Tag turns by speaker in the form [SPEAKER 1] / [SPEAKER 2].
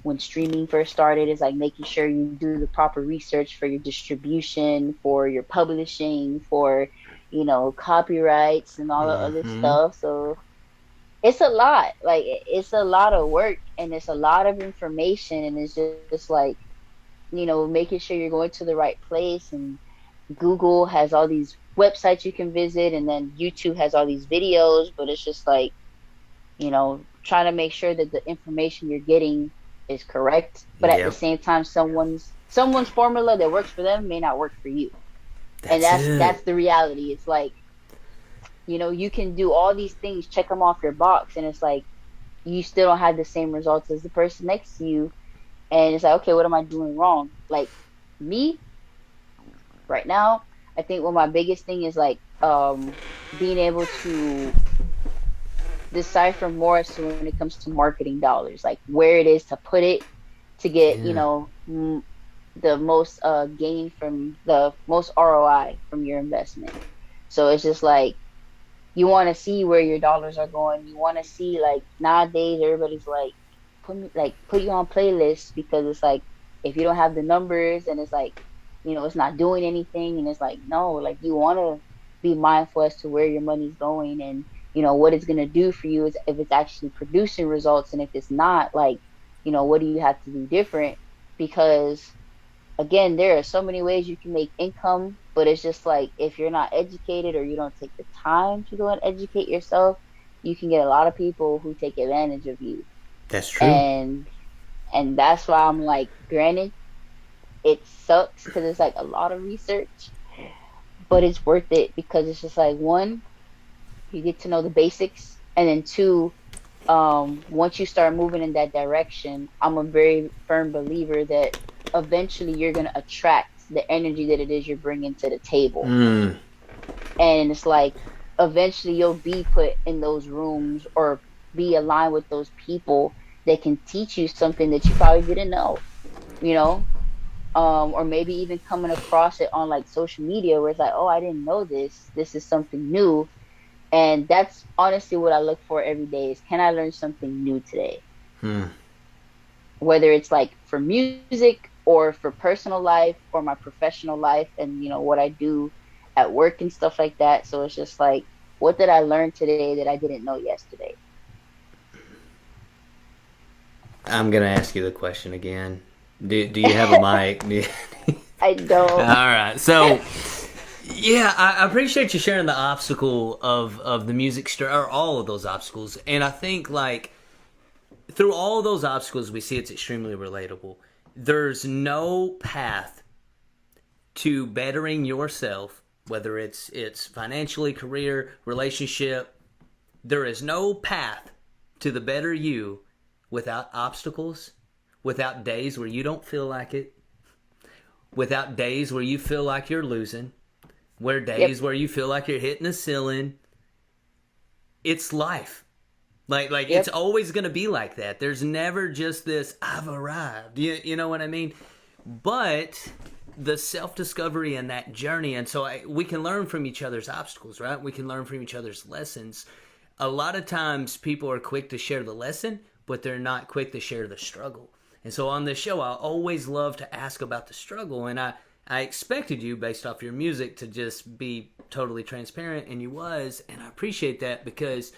[SPEAKER 1] when streaming first started, is like making sure you do the proper research for your distribution, for your publishing, for, copyrights and all the other
[SPEAKER 2] Mm-hmm.
[SPEAKER 1] stuff. So it's a lot. Like it's a lot of work and it's a lot of information, and it's just like, making sure you're going to the right place. And Google has all these websites you can visit, and then YouTube has all these videos, but it's just like, trying to make sure that the information you're getting is correct, but at the
[SPEAKER 2] Yep.
[SPEAKER 1] same time, someone's formula that works for them may not work for you. And
[SPEAKER 2] That's
[SPEAKER 1] that's
[SPEAKER 2] it.
[SPEAKER 1] the reality. It's like, you can do all these things, check them off your box, and it's like you still don't have the same results as the person next to you. And it's like, okay, what am I doing wrong? Like me right now, I think one of my biggest thing is like being able to decipher more so when it comes to marketing dollars, like where it is to put it to get,
[SPEAKER 2] Yeah.
[SPEAKER 1] the most gain from the most ROI from your investment. So it's just like you want to see where your dollars are going. You want to see, like, nowadays everybody's like put you on playlists, because it's like if you don't have the numbers and it's like, it's not doing anything, and it's like, no, like you want to be mindful as to where your money's going, and what it's going to do for you is if it's actually producing results, and if it's not, like, what do you have to do different? Because again, there are so many ways you can make income, but it's just like if you're not educated or you don't take the time to go and educate yourself, you can get a lot of people who take advantage of you.
[SPEAKER 2] That's true.
[SPEAKER 1] And that's why I'm like, granted, it sucks because it's like a lot of research, but it's worth it because it's just like, one, you get to know the basics, and then two, once you start moving in that direction, I'm a very firm believer that eventually you're going to attract the energy that it is you're bringing to the table.
[SPEAKER 2] Mm.
[SPEAKER 1] And it's like eventually you'll be put in those rooms or be aligned with those people that can teach you something that you probably didn't know, you know? Or maybe even coming across it on like social media where it's like, oh, I didn't know this. This is something new. And that's honestly what I look for every day is, can I learn something new today?
[SPEAKER 2] Mm.
[SPEAKER 1] Whether it's like for music or for personal life or my professional life, and what I do at work and stuff like that. So it's just like, what did I learn today that I didn't know yesterday?
[SPEAKER 2] I'm gonna ask you the question again. Do you have a mic?
[SPEAKER 1] I
[SPEAKER 2] All
[SPEAKER 1] don't.
[SPEAKER 2] right. So yeah, I appreciate you sharing the obstacle of the music or all of those obstacles, and I think like through all those obstacles, we see it's extremely relatable. There's no path to bettering yourself, whether it's financially, career, relationship. There is no path to the better you without obstacles, without days where you don't feel like it, without days where you feel like you're losing, where
[SPEAKER 1] Yep.
[SPEAKER 2] days where you feel like you're hitting a ceiling. It's life. Like it's
[SPEAKER 1] Yep.
[SPEAKER 2] always going to be like that. There's never just this I've arrived. You know what I mean? But the self-discovery and that journey, and so we can learn from each other's obstacles, right? We can learn from each other's lessons. A lot of times people are quick to share the lesson, but they're not quick to share the struggle. And so on this show, I always love to ask about the struggle, and I expected you, based off your music, to just be totally transparent, and you was, and I appreciate that because